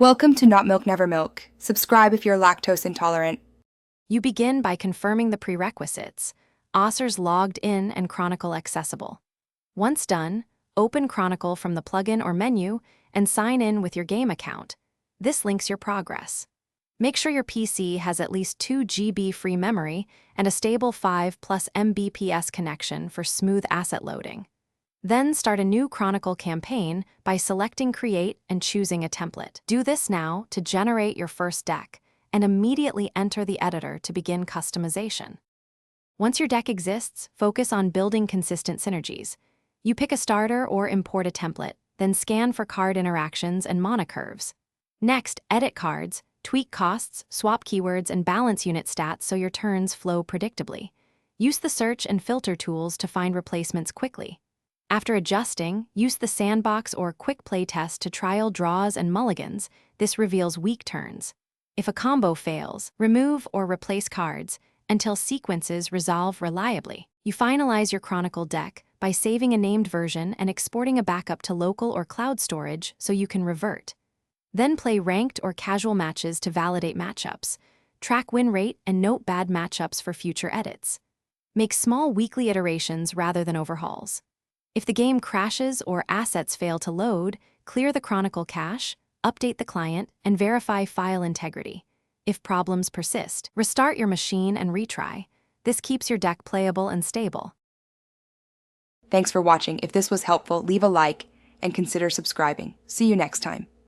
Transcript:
Welcome to Not Milk Never Milk. Subscribe if you're lactose intolerant. You begin by confirming the prerequisites: OSRS logged in and Chronicle accessible. Once done, open Chronicle from the plugin or menu and sign in with your game account. This links your progress. Make sure your PC has at least 2 GB free memory and a stable 5+ Mbps connection for smooth asset loading. Then start a new Chronicle campaign by selecting Create and choosing a template. Do this now to generate your first deck, and immediately enter the editor to begin customization. Once your deck exists, focus on building consistent synergies. You pick a starter or import a template, then scan for card interactions and mana curves. Next, edit cards, tweak costs, swap keywords, and balance unit stats so your turns flow predictably. Use the search and filter tools to find replacements quickly. After adjusting, use the sandbox or quick play test to trial draws and mulligans. This reveals weak turns. If a combo fails, remove or replace cards until sequences resolve reliably. You finalize your Chronicle deck by saving a named version and exporting a backup to local or cloud storage so you can revert. Then play ranked or casual matches to validate matchups. Track win rate and note bad matchups for future edits. Make small weekly iterations rather than overhauls. If the game crashes or assets fail to load, clear the Chronicle cache, update the client, and verify file integrity. If problems persist, restart your machine and retry. This keeps your deck playable and stable. Thanks for watching. If this was helpful, leave a like and consider subscribing. See you next time.